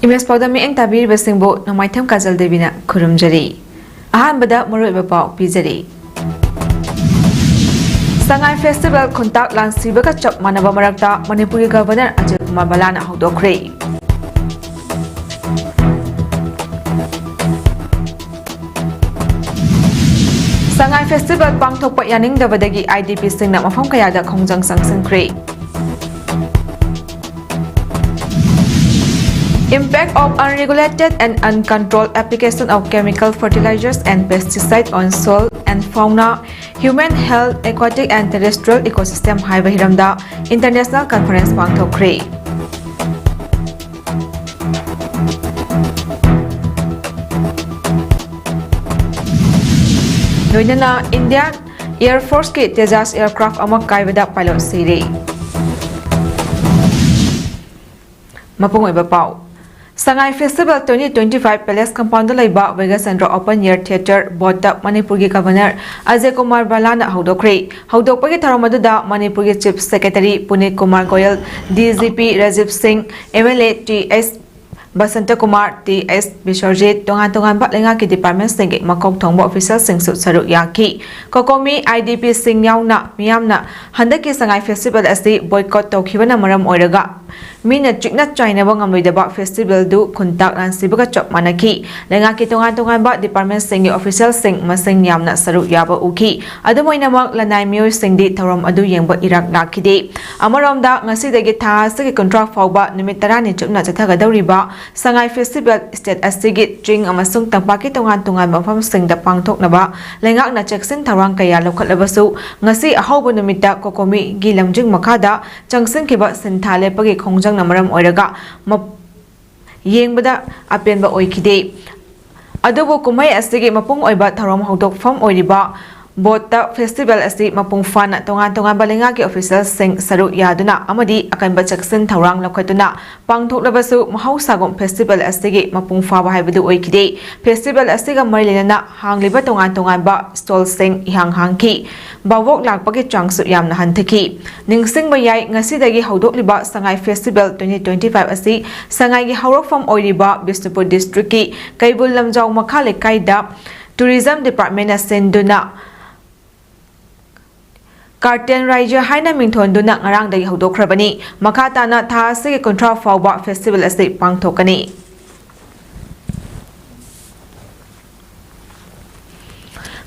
Image ꯄꯥꯎꯗ ꯃꯤꯠꯌꯦꯡ ꯇꯥꯕꯤꯔꯤꯕꯁꯤꯡꯕꯨ ꯅꯣꯡꯃꯥꯏꯊꯦꯝ ꯀꯥꯖꯜ ꯗꯦꯕꯤꯅ ꯈꯨꯔꯨꯝꯖꯔꯤ꯫ ꯑꯍꯥꯟꯕꯗ ꯃꯔꯨꯑꯣꯏꯕ ꯄꯥꯎ ꯄꯤꯖꯔꯤ꯫ ꯁꯉꯥꯏ ꯐꯦꯁꯇꯤꯚꯦꯜ ꯈꯨꯟꯇꯥꯛ ꯂꯥꯟꯁꯤꯕꯒ ꯆꯞ ꯃꯥꯟꯅꯕ ꯃꯔꯛꯇ ꯃꯅꯤꯄꯨꯔꯒꯤ ꯒꯚꯔꯅꯔ ꯑꯖꯌ ꯀꯨꯃꯥꯔ ꯕꯂꯥꯅ ꯍꯧꯗꯣꯛꯈ꯭ꯔꯦ꯫ ꯁꯉꯥꯏ ꯐꯦꯁꯇꯤꯚꯦꯜ ꯄꯥꯡꯊꯣꯛꯄ ꯌꯥꯅꯤꯡꯗꯕꯗꯒꯤ IDPꯁꯤꯡꯅ ꯃꯐꯝ ꯀꯌꯥꯗ ꯈꯣꯡꯖꯪ ꯆꯪꯁꯤꯟꯈ꯭ꯔꯦ꯫ Impact of unregulated and uncontrolled application of chemical fertilizers and pesticides on soil and fauna, human health, aquatic and terrestrial ecosystem haiba hiramda international conference pangthokre. Loinana Indian Air Force ki Tejas aircraft ama kaibada pilot siri. Mapungoiba pau. Sangai Festival 2025 Palace Compound Laiba Vegas Central Open Air Theatre Board Manipur Governor Ajay Kumar Balana Haudokre. Haudokpagi Taramadada Manipur Chief Secretary Punit Kumar Goyal, DGP Rajiv Singh, MLA T.S. Basanta Kumar, T.S. Bisharjit, Tongan Batlinga ki Department Sing Makok Tongbo Official Sing Saru Yaki. Kokomi IDP Sing Yauna, Miyamna, Handaki Sangai Festival as the boycott Tokivana Maram Oiraga. Mina Chikna China Bangam with the Bak Festival do Kuntak and Sibuka Chop Manaki. Langaki Tongan Bat Department Sing Official Sing Masing Yamna Saru Yaba Uki. Adamoinamak Lanai Mu Sing di Taram Adu Yangba Iraq Nakide. Amaram da Ngasi de Gita Siki contract Fauba Numitarani Chupna Chataga Doriba. Sangai Festival State Asigit Jing Amasung Tampaki Tongan Bafam Sing the Pangtok Naba, Langak na Jackson Tarang Kaya Local Labasu, Ngasi Ahobo Numita Kokomi, Gilam Jing Makada, Jangsin Kiba Sentale Pagi Kongjang Namaram Oiraga, Yengbada Apenba Oikide. Adobo Kumai Asigi Mapung Oiba Taram Hodok Fam Oiriba. Bota Festival asi mapung fana tongan balinga ki official sing saru yaduna amadi akanba Jackson Tarang lokatuna pangthoklabasu mahausagom festival asigi mapung fa ba haibadu oikide festival asiga marilena hangliba tongan ba stall sing ihang hangki bawok lakpagi changsu yamna hanthaki ningsing bayai ngasidagi haudokliba Sangai Festival 2025 asi Sangai gi haurokfam oiriba Bisnupur district ki Kaibul Lamjau Makhale kaida Tourism Department asenduna Carten Raija Haina Mingthon Duna Ngarang dagi Hodokhrabani Makatana Tha Sigi Contra Fauba Festival asi pangthokani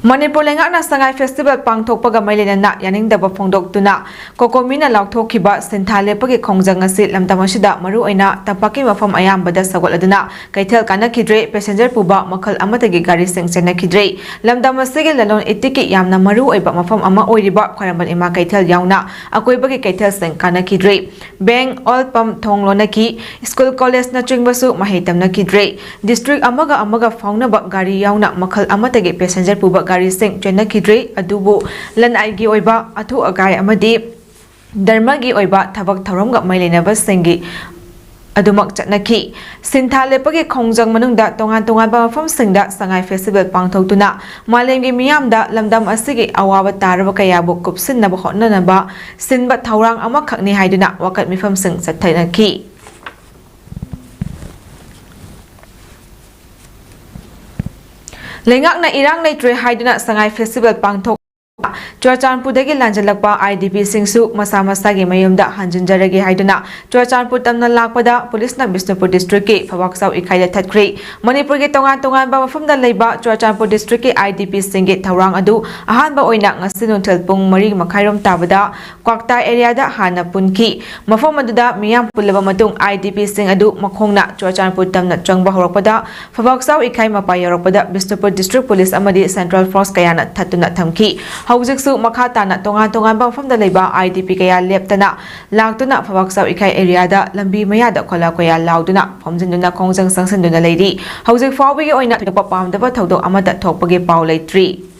Manipur Lengakna Sangai Festival pangthokpaga mailena yaningdaba phongdoktuna Kokomina laukthokhiba Senthale pagi khongjang asi lamdamasida maru oina tapaki mafam ayambada sagoladuna Kaithel kanakidre passenger puba makhal amatagi gari sengchena khidre lamdamasigi lalon itiki yamna maru oiba mafam ama oiriba khwaramban ima Kaithel yauna akoibagi Kaithel seng kanakidre Bank All Pump Thonglonaki School College na chingbasu mahaitamna kidre District amaga faunaba gari yauna makhal amatagi passenger puba gari sing chena kidre adubu lanai gi oiba athu agai amadi dharma gi oiba thabak tharom ga mailenaba singi adumak chatnaki Sinthale pagi khongjang manungda tongan ba mafam singda Sangai Festival pangthoktuna malemgi miyamda lamdam asigi awaba taraba kayabu kupsinnaba hotnanaba sinba thaurang ama khakni haiduna wakat mifam sing chathainaki Lengak na irang naitre haiduna Sangai Festival pangthok Churachandpurdagi lanjalakpa IDP singsu masa-masagi mayumda hanjinjaragi haiduna Churachandpur tamna lakpada police na Bisnupur district ki Phawaksau ikhaida thatkri Manipur gi tongan ba mafamda leiba Churachandpur district ki IDP singi thaurang adu ahanba oina ngasi nunthal pung 3 makhairom tabada Kwakta area da hana punki mafam aduda miyam pulaba matung IDP sing adu makhongna Churachandpur tamna changba horakpada Phawaksau ikhai mapa yorokpada Bisnupur district police amadi central force kayana thatuna thamki Haujiksu Makatana Tongan Bafamda Leba IDP Kaya Leptana Lagtuna Phawaksau Ikai area da Lambi Mayada Kola Koya Lauduna Pomjinduna Kongjang Sangsanduna Lady Haujik Fawigi Oina to Papam the Batodo Amada Topagi Paulay 3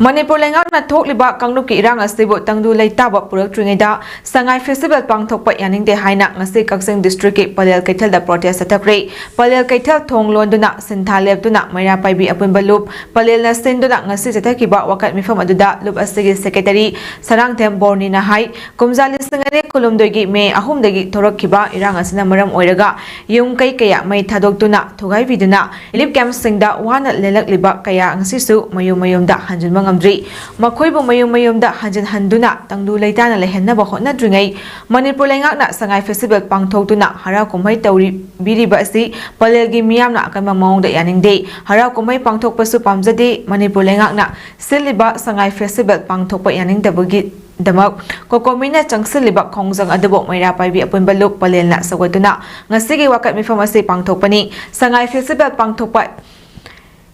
Manipur lengakna thokliba kangluki irang asibu tangdu leitaba puraktringaida Sangai Festival pangthokpa yaningde haina ngasi Kaksing District ki Palel Kaithal da protest atakre Palel Kaithal thonglonduna sinthalebduna maira paibi apunba loop Palel na sinduna ngasi jathakiba wakat mifam aduda loop asigi secretary Sarangthem Borni na hai kumjali singare kulumdoigi me ahumdagi thorakkiba irang asina maram oiraga yung kai kaya mai thadoktuna thugai viduna lip camp singda wana lelakliba kaya ngasisu mayum-mayumda hanjunma ngamdri makoibu mayum-mayumda hanjin handuna tangdu leitana lehenna ba hotnadringai Manipur lengakna Sangai Festival pangthoktuna hara kumhai tawri biriba asi Palelgi miyamna akanma maungda yaningde hara kumhai pangthokpasu pamjade Manipur lengakna siliba Sangai Festival pangthokpa yaningdabagi damak kokomina changsiliba khongjang adabo maira paibi apunba luk palelna sagoduna ngasigi wakat mifam ase pangthokpani Sangai Festival pangthokpa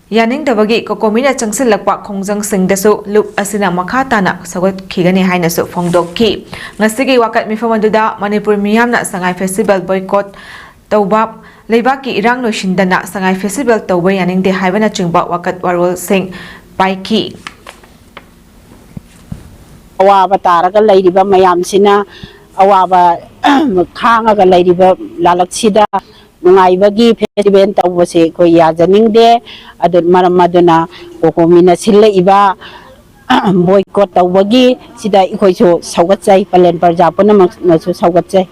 Yaning dabagi kokomina changsilakpa khongjang singdasu loop asina makhatana sagot khigani haina su phongdokki ngasigi wakat mifam aduda Manipur miyamna Sangai Festival boycott tawba leibaki irang no shindana Sangai Festival tawba yaning de haibana chingba wakat warol sing paiki awaba taraga leiriba mayamsina awaba khangaga leiriba lalaksida nungaibagi festival tawbase ko yajaningde adun maram maduna kokomina sillaiba boycott tawbagi sida ikhoiso saugatsai palen parjapuna masu saugatsai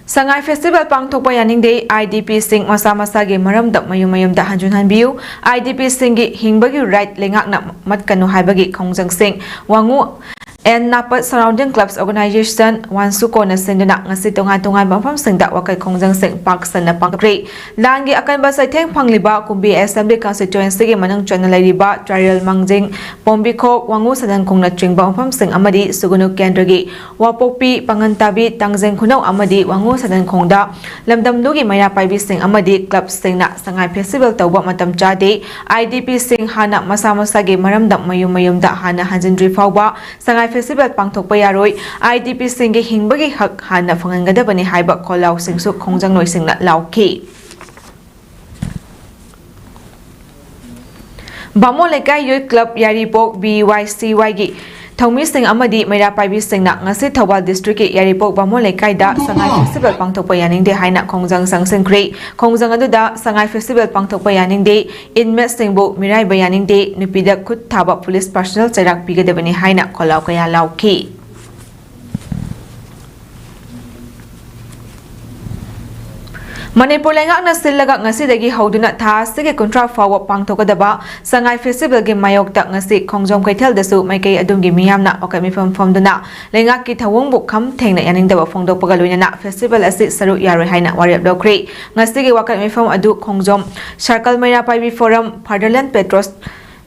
Sangai Festival pangthokpa yaningde IDP sing masa masagi maramda mayum-mayumda hanjun hanbiu IDP singi hingbagi right lengakna matkanu haibagi khongjang sing wangu and napat surrounding clubs organization wansuko na sinduna ngasi tonga-tonga bangfam singda wakai khongjang sing paksan na pangkri langi akan basai theng pangliba kumbi assembly constituency gi manang chana lairiba trial mangjing pombikho wangu sadan khongna chingba bangfam sing amadi sugunu kendragi wapokpi pangantabi tangjeng khunau amadi wangu sadan khongda lamdamdugi maya paibi sing amadi club singna Sangai Festival tawba matam chade IDP sing hana masa-masa gi maramda mayum-mayumda hana hanjindri fawba Sangai Festival pangthokpa yaroi IDP singgi hingbagi hak hana fangangadabani haiba kholau singsu khongjang noi singna lauki Bamo lekai youth club yaripok BYCY gi Thongmi sing amadi maira paibi singna ngasi Thawal district ki yaripok bamo lekai da Sangai Festival pangthokpa yaningde haina khongjang sangsengkri khongjang aduda Sangai Festival pangthokpa yaningde inmate singbu mirai bayaningde nupida khut thaba police personnel chairak pigadabani haina kholau kaya lauki Manipur lengakna sillaga ngasidagi hauduna tha sigi contract fawa pangthokadaba Sangai Festival gi mayokta ngasi khongjom kaithal dasu maikai adumgi miyamna okami famduna lengak ki thawongbu kham thengna yaningdaba phongdokpaga loinana festival asi saru yaroi haina warep dokri ngasigi wakat mifam adu khongjom circle maira paibi forum Fatherland Petros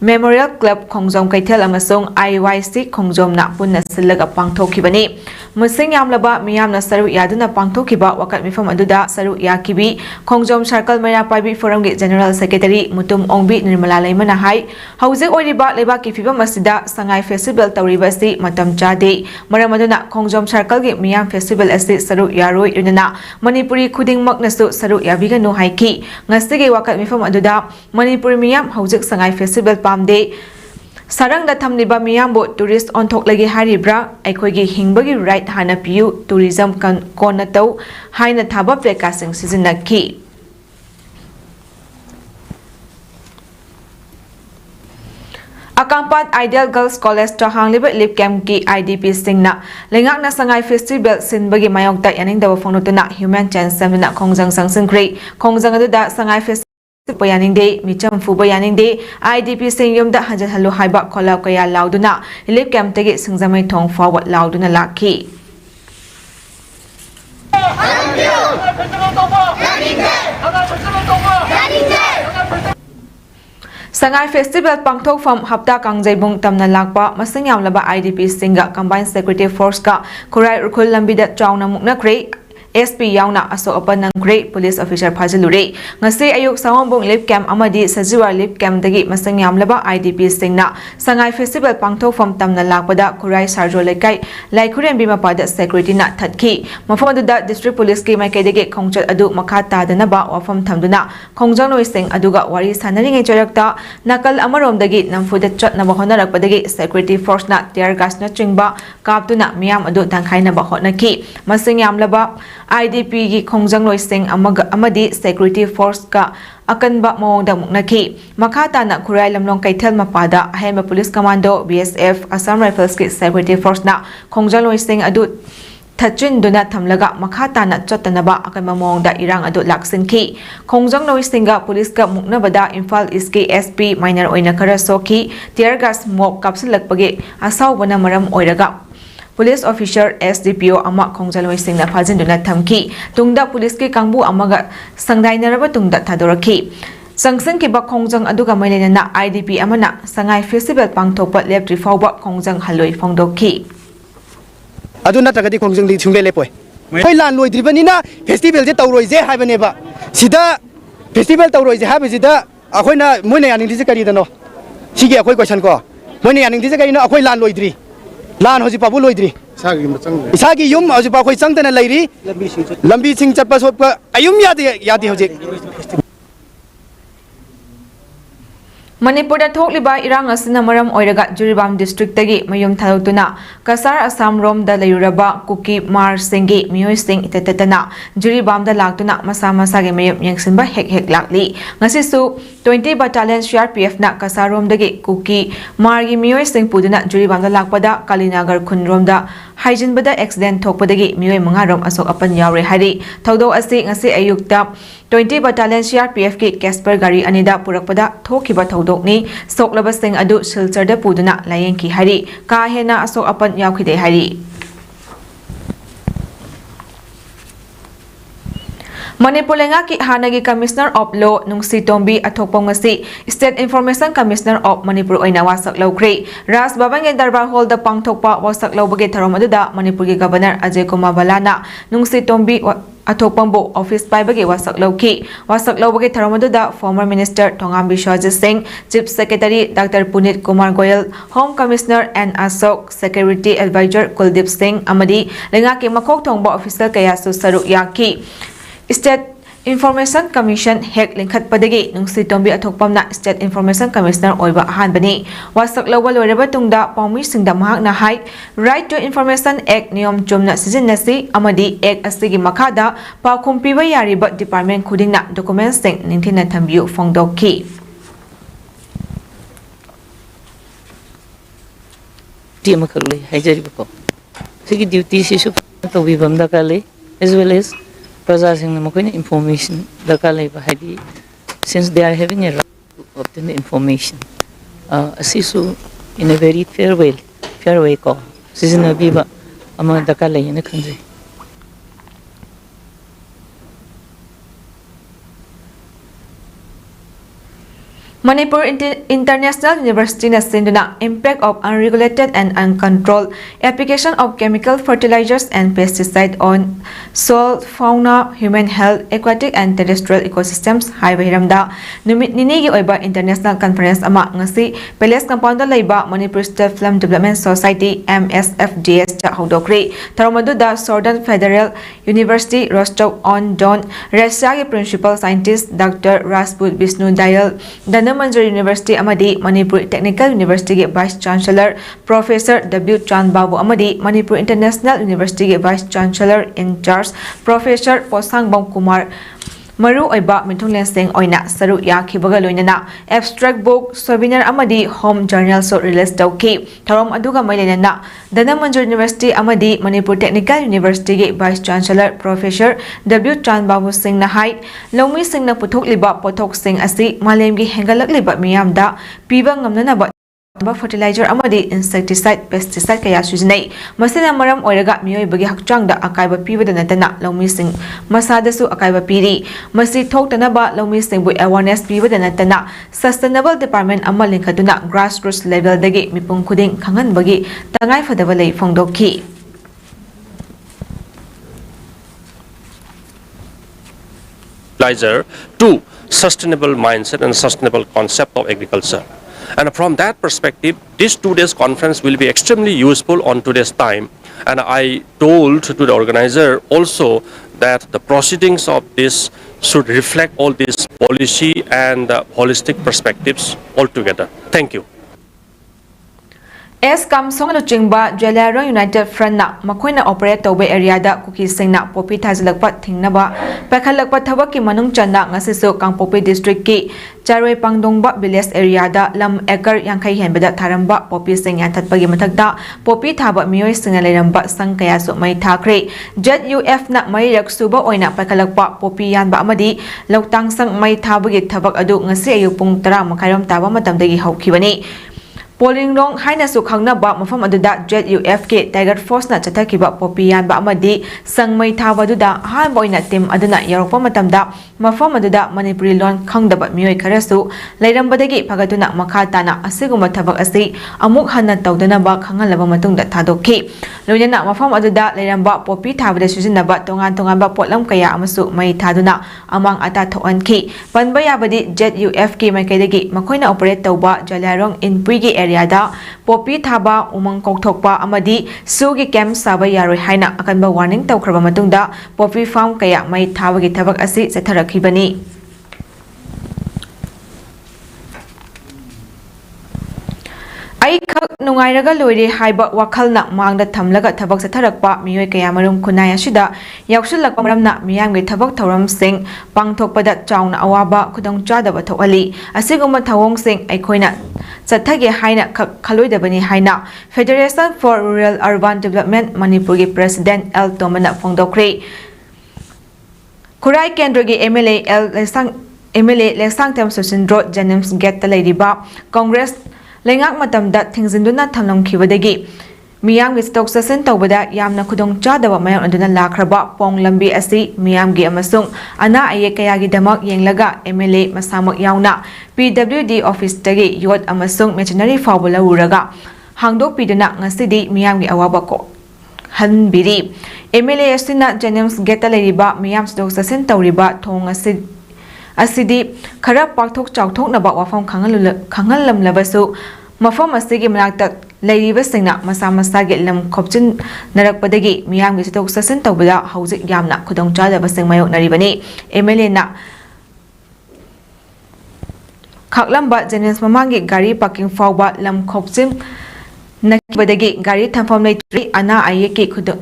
Memorial Club khongjom kaithal amasung IYC khongjomna punna sillaga pangthokibani musing yamlaba miyamna saru yaduna pangthokiba wakat mifam aduda saru yakibi khongjom circle maira paibi forum gi general secretary mutum ongbi nirmala laimana hai hauze oiriba leba ki fibam asida Sangai Festival tawriba si matam chade maramaduna khongjom circle gi miyam festival asi saru yaroi unana Manipuri khudingmak nasu saru yabiga no haiki ngasigi wakat mifam aduda Manipur miyam hauzik Sangai Festival pamde Sarangda thamliba miyambo tourist onthok lagi haribra aikhoigi hingbagi right hana piu tourism kona tau haina thaba prekasing sizinaki Akampat Ideal Girls College Trahangliba Lip Camp ki IDP singna lengakna Sangai Festival sinbagi mayokta yaningdaba phonutuna human chance samna khongjang sangsengkri khongjang aduda Sangai Festival Bayaningde, Micham Fu Bayaningde, IDP sing yumda hanjan halu haiba kholau kaya lauduna, lip camp tegi singzamai thong forward lauduna laki. Sangai Festival pangthok from hapta kangjaibung tamna lakpa masing yamlaba IDP singa combined security force ka kurai urkhul lambida chauna mukna kre SP yauna aso apan nangre police officer phajilure ngase ayuk sawambong lip camp amadi sajiwa lip camp dagi masang yamlaba IDP singna sangai festival pangthokfam tamna lakpada kurai sarjo lekai laikhuren bima pada security na thatki mafam aduda district police ki maikaidege khongchat adu makha tadanaba wafam thamduna khongjang noi sing aduga wari sanaringe charakta nakal amaromdagi namfuda chatnaba honarakpadagi security force na tear gas na chingba kaptuna miyam adu tangkhainaba hotnaki masing yamlaba IDP gi khongjang noi sing amadi security force ka akanba mawongda muknaki makata na kurai lamlong kaithel mapada ahema police commando BSF Assam Rifles ki security force na khongjang noi sing adu Thachin duna thamlaga makata na chotanaba akanma mawongda irang adu laksinki khongjang noi singa police ka muknabada Imphal East ki SP minor oina khara soki tear gas mob kapsilakpage asawbana maram oiraga police officer SDPO ama khongjang noi singna phajin duna thamki tungda police ki kangbu amaga sangdainaraba tungda thadoraki Sangsang ki ba khongjang aduga mailena na IDP amana sangai festival pangthokpa leptri fawba khongjang haloi phongdoki adu natragadi khongjang di chungle lepoi hoi lan loi dribani festival je tawroi je haibane ba sida festival tawroi je habi sida akhoina moina yaning di je kari dano sigi akhoi question ko moina yaning di je kari no akhoi lan loi dri lan hoji pabu loi dri isagi yum hoji pa khoi changtana lairi lambi sing chatpa sopka ayum yadi hoji Manipur da thokliba irang asina maram oiraga Juribam district tagi mayum thalutuna Kasar Assam rom da layuraba Kuki Mar Singi Miyoi Sing itetetana Juribam da laktuna masa masa ge mayum yangsinba hek lakli ngasisu 20 battalion CRPF na Kasar rom dagi Kuki Mar gi Miyoi Sing puduna Juribam da lakpada Kalinagar khun rom da haijinbada accident thokpadagi miyoi manga rom asok apan yaure hari thaudo asi ngasi ayukta 20 battalion CRPF ki Casper gari anida purakpada thokiba thaudokni soklaba sing adu silchar da puduna layengki hari ka hena asok apan yaukhide hari Manipur lenga ki hanagi Commissioner of Law Nungsi Tombi athokpong ngasi State Information Commissioner of Manipur oina wasak lawkre Ras Babange Darbar Hall da pangthokpa wasak lawbage tharom aduda Manipur gi Governor Ajay Kumar Balana Nungsi Tombi athokpangbo office paibage wasak lawki wasak lawbage tharom aduda former minister Thongam Bishwajit Singh Chief Secretary Dr Punit Kumar Goyal Home Commissioner and Asok Security Advisor Kuldip Singh amadi lenga ki makhok thongba official kaya su saruk yaki State Information Commission hek lingkhat padagi Nungsi Tombi athokpamna State Information Commissioner oiba ahanbani wasak lawba loiraba tungda paumi singda mahakna hai Right to Information Act niyom chumna sijinnasi amadi act asigi makhada pakhum piba yariba department khudingna documents sing ningthina thambiu phongdokki team khakle haijari ko sigi duty sisu to bibamda kale as well as Praja Singh Namakoi information Dakale Bahadi since they are having a right to obtain the information. Asisu in a very fair way call. Season Abiba among Dakale in the country. Manipur International University na sinduna impact of unregulated and uncontrolled application of chemical fertilizers and pesticide on soil, fauna, human health, aquatic and terrestrial ecosystems haibahiramda numit nini gi oiba international conference ama ngasi Palace Compound da laiba Manipur State Film Development Society MSFDS cha hodokre taromadu da Southern Federal University Rostov on Don Russia gi principal scientist Dr Rasput Vishnu Dayal Manjur University amadi Manipur Technical University ge Vice Chancellor Professor W Chan Babu amadi Manipur International University ge Vice Chancellor in charge Professor Posang Bong Kumar Maru oiba minthunglen seng oina saru yakhibaga loinana abstract book seminar amadi home journal so release tauki tharom aduga mailena Dana Manjur University amadi Manipur Technical University ge Vice Chancellor Professor W Chan Babu Singh na hai lomi sing na puthok liba pothok sing asi malem gi hengalak liba miyamda piba ngamnana ba fertilizer amadi insecticide pesticide kaya sujinai masina maram oiraga miyoi bagi hakchangda akaiba pibada natana lomi sing masadasu akaiba piri masi thoktana ba lomi sing bu awareness pibada natana sustainable department ama linkaduna grassroots level dagi mipung khuding khangan bagi tangai fadaba lei phongdokhi fertilizer to sustainable mindset and sustainable concept of agriculture. And from that perspective, this 2 days conference will be extremely useful on today's time. And I told to the organizer also that the proceedings of this should reflect all these policy and holistic perspectives altogether. Thank you. S Kamsong Chingba, Jalaro United Front na Makoina operate over area da cookie sing na popi tazilakpat tingnaba, Pakalakpat Tawaki Manung Chana, Nasiso Kang Popi District Ki, Charwe Pangdongba Biles area da Lam Ekar Yankai Hembeda Taramba, Popi sing and Tatpagi Matagda, Popi Taba Mio sing a leramba Sankaya so may takre, Jet UF na may Yaksuba oina Pakalakpa, Popi Yan Bamadi, Lautang Sang may tabagi tabak adu ngasi ayupung tara makaram taba matandagi haukiwani. Polling long haina su khangna ba mafam aduda Jet UFK Tiger Force na chathakiba popiyan ba amadi sangmai thaba duda han boina team aduna yaropa matamda mafam aduda Manipuri lon khangdaba mioi kharasu leirambadagi phagatuna makhatana asiguma thabak asi amuk hanna tawdana ba khangalaba matungda thadokhi loinana mafam aduda leiramba popi thabada sujinaba tongan ba potlam kaya amasu mai thaduna amang ata thoanki panba yabadi Jet UFK maikaidagi makoina operate tawba Jalarong in Puigi area da popi thaba umang kokthokpa amadi sugi camp saba yaroi haina akanba warning tawkraba matungda popi farm kaya mai thabagi thabak asi chatharakibani ai khak nungairaga loire haiba wakhalna mangda thamlaga thabak chatharakpa miyoi kaya marum khunai asida yauksulakpa maramna miyamge thabak thoram sing pangthokpada chauna awaba khudong chadaba thokali asiguma thawong sing aikhoina chathage haina khaloidabani haina Federation for Rural Urban Development Manipurgi President L Tomana Phongdokre Kurai Kendrogi MLA Lesang Tem Susindro James Get Ladiba Congress Lengak matamda thingzinduna thamlamkhibadagi miyamgi stock session tawbada yamna khudong chadaba mayon aduna lakraba pong lambi asi miyamgi amasung ana aye kayagi damak yenglaga MLA masamak yauna PWD office tagi yot amasung machinery fawbula uraga hangdok piduna ngasidi miyamgi awaba ko hanbiri MLA asina James Geta leriba miyam stock session tawriba thong asidi khara pakthok chawthoknaba wafam khangalamlabasu mafam asigi manakta leiribasingna masa masagi lam khopchin narakpadagi miyamgi sitok sasin tawbada hauzik yamna khudong chadabasing mayoknaribani MLA na khaklamba James mamangi gari parking fawba lam khopchin nakibadagi gari thamfam leitri ana ayeki khudong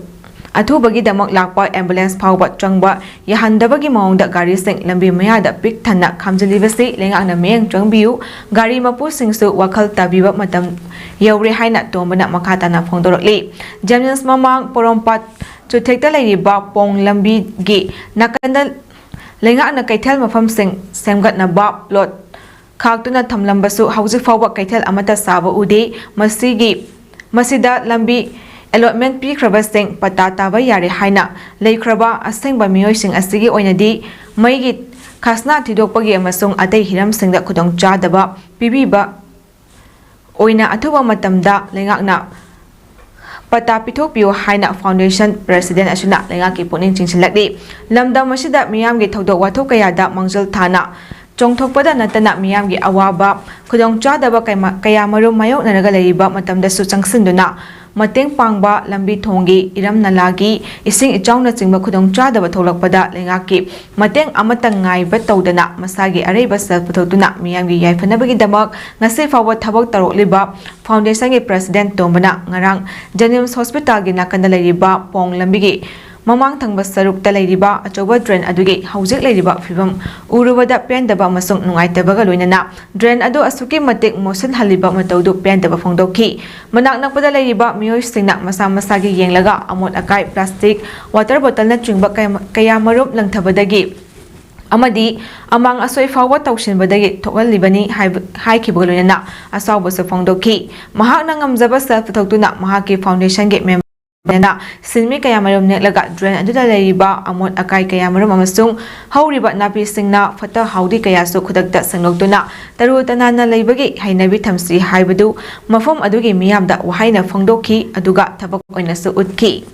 Athubagi damak lakpa ambulance phawba changba yahandabagi maungda gari sing lambi mayada pik thanna khamjalibasi lengakna meng changbiu gari mapu singsu wakhal tabiba matam yaure haina tombana makhatana phongdorokli James mamang porompat chuthekta leiriba pong lambi gi nakanda lengakna kaithal mafam sing semgatna ba plot khaktuna thamlambasu hauji phawba kaithal amata saba ude masida lambi allotment pi krabasing patata ba yare haina leikraba asengba miyoising asigi oinadi maigi khasna thidokpagi amasung atei hiram singda khudong chadaba pibiba oina athuba matamda lengakna pata pithokpiyo haina foundation president asuna lengaki puning chingsilakli lamdam masida miyamgi thodok wathok kayada mangjal thana chongthokpada natana miyamgi awaba khudong chadaba kaya marum mayoknaraga leiba matamda su changsinduna mateng pangba lambi thongi iram nalagi ising ichawna chingba khudong chadaba tholakpada lengaki mateng amatang ngai ba tawdana masagi areiba self puthotuna miyamgi yaifanabagi damak ngase fawa thabak tarokliba foundation gi president tombana ngarang James Hospital gi nakanda leiriba pong lambigi mamang thangba sarukta leiriba achoba drain adugi haujik leiriba fibam urubada pendaba masung nungaitabga loinana drain adu asuki matek motion haliba matawdu pendaba phongdokhi manak nakpada leiriba miyoi singna masa masagi yenglaga amot akai plastic water bottle na chingba kaya marup langthabadagi amadi amang asoi fawa tawshinbadagi thokalibani haikibga loinana asawba su phongdokhi mahak na ngamjaba self thoktuna mahaki foundation ge Nena sinmi kaya marum neklaga drain aduda leiba amot akai kaya marum amasung hauriba napi singna fata haudi kaya su khudakta sangloktuna taru tanana leibagi hainabi thamsi haibadu mafam adugi miyamda wahaina phongdokhi aduga thabak oina su utki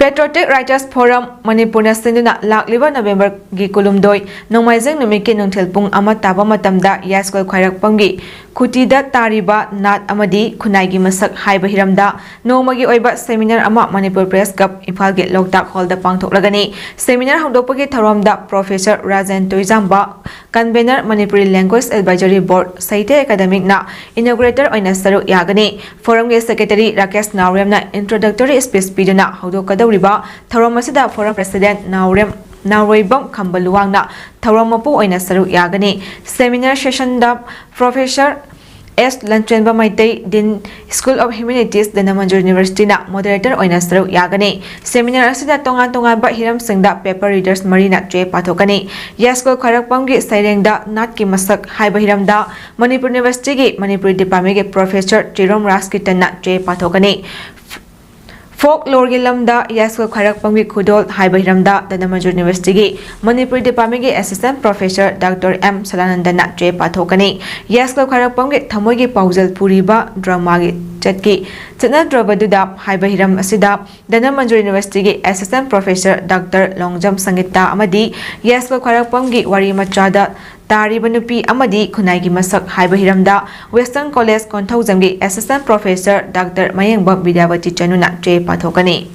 Patriotic Writers Forum Manipurna Sinduna Lakliba November gi Kulumdoi Nomaizeng Numiki Nungthilpung Ama Taba Matamda Yaskol Khairak Pamgi Kutida Tariba Nat Amadi Kunaigi Masak Haiba Hiramda Nomagi Oiba Seminar Ama Manipur Press Cup Imphal Gate Loktak Hall da Pangthoklagani Seminar Hongdopagi Tharamda Professor Rajan Toizamba Convener Manipuri Language Advisory Board Saite Academic na Inaugurator Oina Saru Yagani Forum ge Secretary Rakesh Naurem na Introductory Speech Piduna Hongdokada Tharam asida Forum President Nauroibam Kambaluangna Tharam mapu oina saruk yagani Seminar session da Professor S. Lantrenba Maitei Dean School of Humanities Danamanjur University na Moderator oina saruk yagani Seminar asida tongan ba hiram singda paper readers marina tre pathokani Yaskol Kharakpamgi Sairengda Natki Masak Haiba Hiramda Manipur University gi Manipur Department ge Professor Jerome Raskitan na tre pathokani Folklore gi lamda Yaskol Kharakpamgi Khudol Haiba Hiramda Danamanjur University gi Manipur Department gi Assistant Professor Dr. M. Salananda na tre pathokani Yaskol Kharakpamgi Thamoi gi Paujal Puriba Drama gi Chatki Chana Drabaduda Haiba Hiram asida Danamanjur University gi Assistant Professor Dr. Longjam Sangita amadi Yaskol Kharakpamgi Wari Machada Tariba Nupi amadi Kunaigi Masak Haiba Hiramda Western College Konthaujamgi Assistant Professor Dr. Mayengbam Vidyavati Chanuna tre pathokani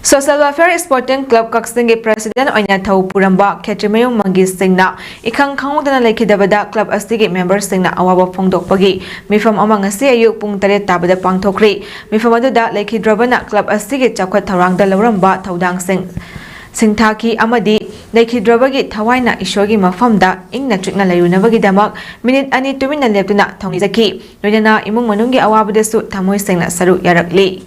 Social Welfare Sporting Club Kaksingi President Oina Thau Puramba Khetrimayung Mangi Singna Ikhang Khangudana Lekhidabada Club Astige members Singna Awaba Phongdokpagi Mifam ama ngasi ayuk pung 8 tabada pangthokri Mifam aduda Lekhidrabana Club Astige Chawkhat Thaurangda Lauramba Thaudang Singthaki amadi Lekhidrabagi Thawaina Ishorgi Mafamda Ingna Trikna Layunabagi Damak Minute ani tumina leptuna thongizaki Loinana imung manunggi awabadesu thamoi singna saru yarakli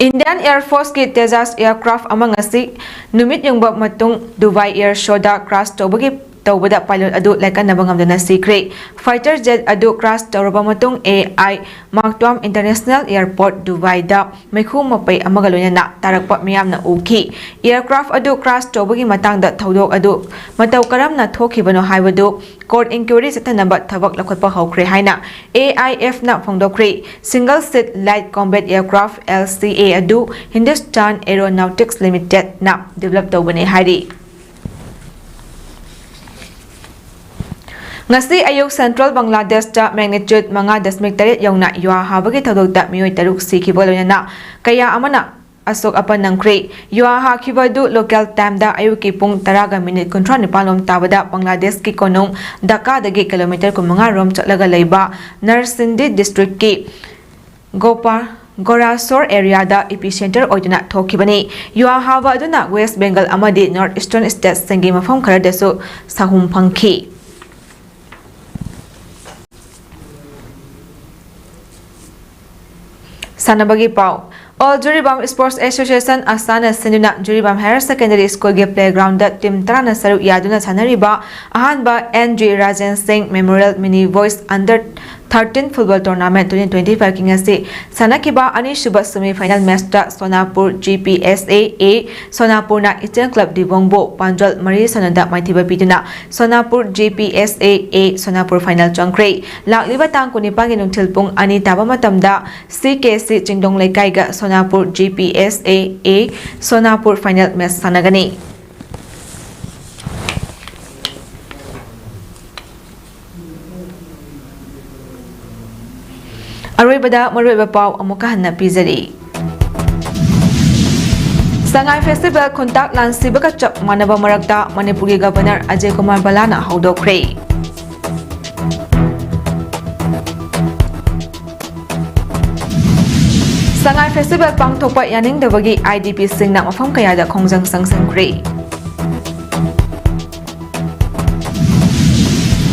Indian Air Force ki Tejas aircraft among asi numit yung matung Dubai Air Show da crash tobagi tawbada pilot adu laikanaba ngamdana sikre fighter jet adu crash tawraba matung AI Mark II International Airport Dubai da mekhu mapai amaga loinana tarakpa miyamna uki aircraft adu crash tawbagi matangda thaudok adu mataw karamna thokibano haibadu court inquiry satanaba thabak lakhotpa hawkre haina AIF na phongdokre single seat light combat aircraft LCA adu Hindustan Aeronautics Limited na develop tawbane hairi Ngasi ayuk Central Bangladesh ta magnitude 5.8 yauna yua habagi thodokta mioi 3 sikhiba loinana kaya amana asok apan nangkre yua ha khibadu local time da ayuki pung 10:39 lom tabada Bangladesh ki konong Dhaka dagi kilometer 5 rom chatlaga leiba Narsindi district ki Gorasor area da epicenter oiduna thokibani yua haba aduna West Bengal amadi North Eastern states sengi mafam khara desu sahum phangki Sanabagi Pau All Juribam Sports Association Asana Sinduna Juribam Higher Secondary School ge playground da team Trana Saru Yaduna Sanariba Ahanba NG Rajan Singh Memorial Mini Voice Under 13 Football Tournament 2025 Kingasi Sanakiba Ani Shuba Semi Final Match da Sonapur GPSA A Sonapur na Eastern Club Dibongbo Panjal Mari Sanada Maithiba Piduna Sonapur GPSA A Sonapur Final Changkre Lakliba Tang Kunipang Nungthilpung Ani Taba Matamda CKC Chingdong Lekaiga Sonapur GPSA A Sonapur Final Match Sanagani Aroibada Maroiba Pau amuka hanna pizari Sangai Festival Kontak Lansibaga Chap Manaba Marakta Manipuri Governor Ajay Kumar Balana Haudokre Sangai Festival Pangthokpa Yaning Dabagi IDP Singna Mafam Kayada Khongjang Sangsangkre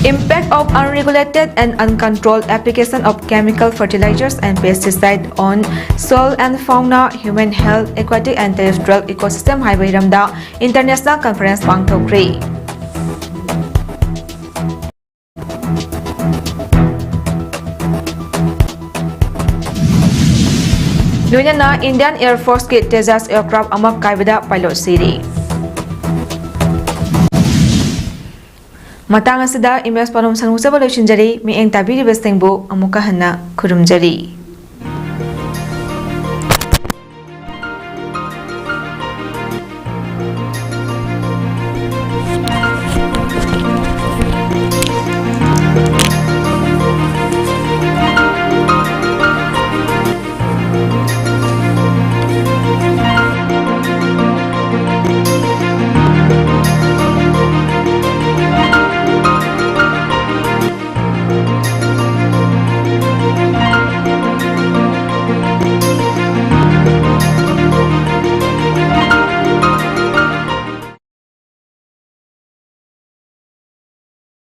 Impact of unregulated and uncontrolled application of chemical fertilizers and pesticides on soil and fauna, human health, aquatic and terrestrial ecosystem Haibahiramda International Conference Pangthokre. Loinana Indian Air Force ki Tejas aircraft amak kaibada pilot city. Matang asida imes panom sanusaba loishinjari mi eng tabiribestingbu amuka hanna khurumjari.